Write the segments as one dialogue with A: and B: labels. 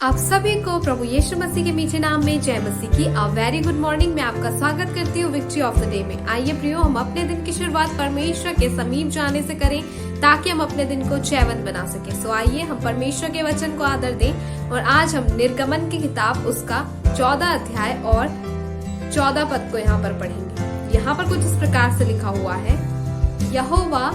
A: आप सभी को प्रभु यीशु मसीह के मीठे नाम में जय मसीह की अ वेरी गुड मॉर्निंग में आपका स्वागत करती हूँ विक्ट्री ऑफ द डे में। आइए प्रियो, हम अपने दिन की शुरुआत परमेश्वर के समीप जाने से करें ताकि हम अपने दिन को जयवंत बना सके। सो आइए हम परमेश्वर के वचन को आदर दें और आज हम निर्गमन की किताब उसका 14 अध्याय और 14 पद को यहाँ पर पढ़ेंगे। यहाँ पर कुछ इस प्रकार से लिखा हुआ है, यहोवा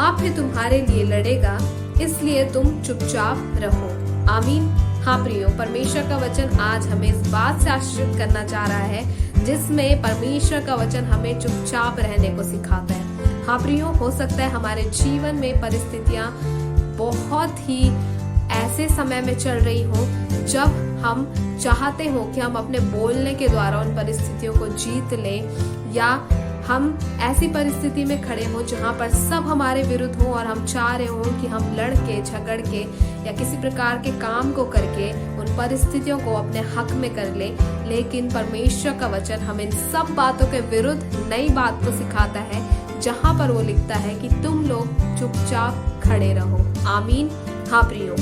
A: आप ही तुम्हारे लिए लड़ेगा, इसलिए तुम चुपचाप रहो। आमीन। हाँ प्रियो, परमेश्वर का वचन आज हमें इस बात से आश्रित करना चाह रहा है जिसमें परमेश्वर का वचन हमें चुपचाप रहने को सिखाता है। हाँ प्रियो, हो सकता है हमारे जीवन में परिस्थितियां बहुत ही ऐसे समय में चल रही हो जब हम चाहते हो कि हम अपने बोलने के द्वारा उन परिस्थितियों को जीत लें, या हम ऐसी परिस्थिति में खड़े हो जहाँ पर सब हमारे विरुद्ध हो और हम चाह रहे हो कि हम लड़ के झगड़ के या किसी प्रकार के काम को करके उन परिस्थितियों को अपने हक में कर ले। लेकिन परमेश्वर का वचन हमें इन सब बातों के विरुद्ध नई बात को सिखाता है, जहाँ पर वो लिखता है कि तुम लोग चुपचाप खड़े रहो। आमीन। हाँ प्रियो,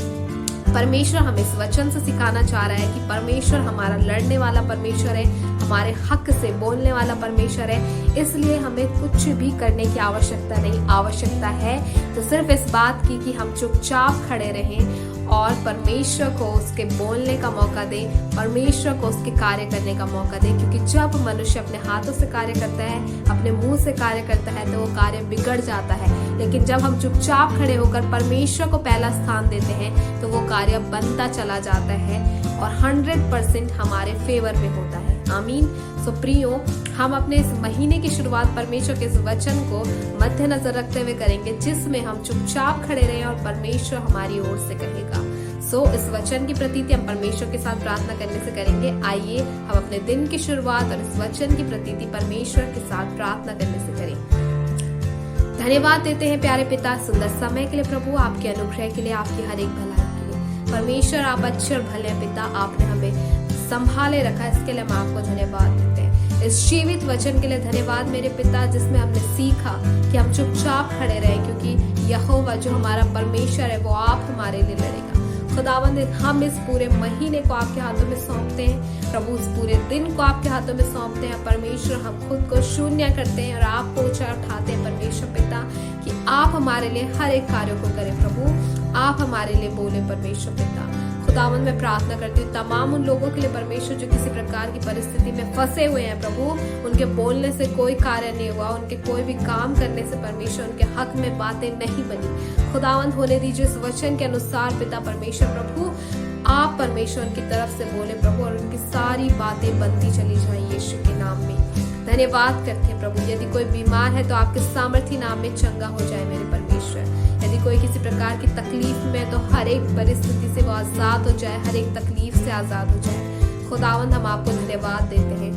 A: परमेश्वर हमें इस वचन से सिखाना चाह रहा है कि परमेश्वर हमारा लड़ने वाला परमेश्वर है, हमारे हक से बोलने वाला परमेश्वर है। इसलिए हमें कुछ भी करने की आवश्यकता नहीं, आवश्यकता है तो सिर्फ इस बात की कि हम चुपचाप खड़े रहें और परमेश्वर को उसके बोलने का मौका दें, परमेश्वर को उसके कार्य करने का मौका दें। क्योंकि जब मनुष्य अपने हाथों से कार्य करता है, अपने मुंह से कार्य करता है, तो वो कार्य बिगड़ जाता है। लेकिन जब हम चुपचाप खड़े होकर परमेश्वर को पहला स्थान देते हैं तो वो कार्य बनता चला जाता है और 100% हमारे फेवर में होता है। आमीन। सो प्रियो, हम अपने इस महीने की शुरुआत परमेश्वर के इस वचन को मद्देनजर रखते हुए करेंगे जिसमें हम चुपचाप खड़े रहें और परमेश्वर हमारी ओर से कहेगा। सो इस वचन की प्रतीति हम परमेश्वर के साथ प्रार्थना करने से करेंगे। आइए हम अपने दिन की शुरुआत और इस वचन की प्रतीति परमेश्वर के साथ प्रार्थना करने से करें। धन्यवाद देते हैं प्यारे पिता सुंदर समय के लिए, प्रभु आपके अनुग्रह के लिए, आपकी हर एक भलाई के लिए। परमेश्वर आप अच्छे और भले पिता, आपने हमें संभाले रखा, इसके लिए हम आपको धन्यवाद देते हैं। इस जीवित वचन के लिए धन्यवाद मेरे पिता, जिसमें हमने सीखा कि हम चुपचाप खड़े रहें, क्योंकि यहोवा जो हमारा परमेश्वर है वो आप हमारे लिए लड़ेगा। खुदावंद, हम इस पूरे महीने को आपके हाथों में सौंपते हैं प्रभु, इस पूरे दिन को आपके हाथों में सौंपते हैं। परमेश्वर, हम खुद को शून्य करते हैं और आपको ऊंचा उठाते हैं परमेश्वर पिता, कि आप हमारे लिए हर एक कार्य को करें प्रभु, आप हमारे लिए बोले परमेश्वर पिता। खुदावन, मैं प्रार्थना करती हूँ तमाम उन लोगों के लिए परमेश्वर जो किसी प्रकार की परिस्थिति में फंसे हुए हैं प्रभु, उनके बोलने से कोई कार्य नहीं हुआ, उनके कोई भी काम करने से परमेश्वर उनके हक में बातें नहीं बनी। खुदावन, होने दीजिए इस वचन के अनुसार पिता परमेश्वर प्रभु, आप परमेश्वर की तरफ से बोले प्रभु और उनकी सारी बातें बनती चली जाए यीशु के नाम में। धन्यवाद करते हैं प्रभु। यदि कोई बीमार है तो आपके सामर्थ्य नाम में चंगा हो जाए मेरे परमेश्वर। यदि कोई किसी प्रकार की तकलीफ में, तो हर एक परिस्थिति से वो आजाद हो जाए, हर एक तकलीफ से आजाद हो जाए। खुदावंद, हम आपको धन्यवाद देते हैं।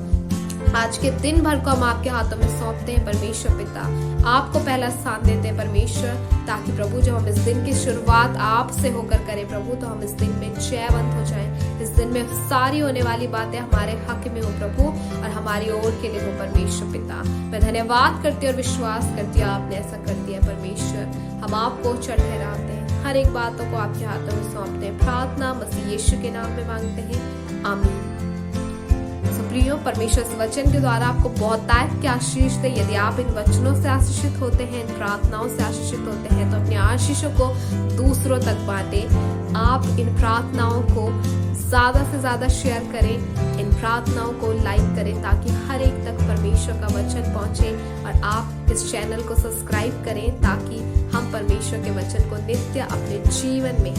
A: आज के दिन भर को हम आपके हाथों में सौंपते हैं परमेश्वर पिता, आपको पहला स्थान देते हैं परमेश्वर, ताकि प्रभु जब हम इस दिन की शुरुआत आपसे होकर करें प्रभु, तो हम इस दिन में जयवंत हो जाएं। इस दिन में सारी होने वाली बातें हमारे हक में हो प्रभु और हमारी ओर के लिए हो परमेश्वर पिता। मैं धन्यवाद करती हूँ और विश्वास करती हूँ आपने ऐसा कर दिया परमेश्वर। हम आपको ठहराते हैं, हर एक बातों को आपके हाथों में सौंपते हैं। प्रार्थना मसीह यीशु के नाम में मांगते हैं, आमीन। प्रियो, परमेश्वर इस वचन के द्वारा आपको बहुतायत के आशीष दे। यदि आप इन वचनों से आशीषित होते हैं, इन प्रार्थनाओं से आशीषित होते हैं, तो अपने आशीषों को दूसरों तक बांटें। आप इन प्रार्थनाओं को ज्यादा से ज्यादा शेयर करें, इन प्रार्थनाओं को लाइक करें, ताकि हर एक तक परमेश्वर का वचन पहुंचे। और आप इस चैनल को सब्सक्राइब करें ताकि हम परमेश्वर के वचन को नित्य अपने जीवन में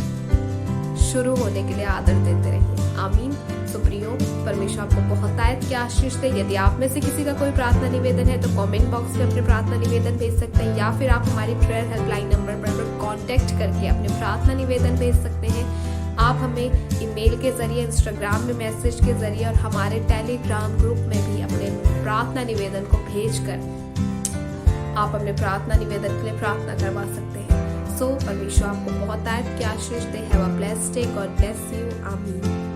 A: शुरू होने के लिए आदर देते रहें। आमीन। तो प्रियो, परमेश्वर आपको बहुतायत के आशीष दे। यदि आप में से किसी का कोई प्रार्थना निवेदन है तो कमेंट बॉक्स में अपने प्रार्थना निवेदन भेज सकते हैं, या फिर आप हमारी प्रेयर हेल्पलाइन नंबर पर कांटेक्ट करके अपने प्रार्थना निवेदन भेज सकते हैं। आप हमें ईमेल के जरिए, इंस्टाग्राम में मैसेज के जरिए और हमारे टेलीग्राम ग्रुप में भी अपने प्रार्थना निवेदन को भेजकर आप अपने प्रार्थना निवेदन के लिए प्रार्थना करवा सकते हैं। सो परमेश्वर आपको बहुतायत के आशीष दे। Have a blessed day. God bless you. आमीन।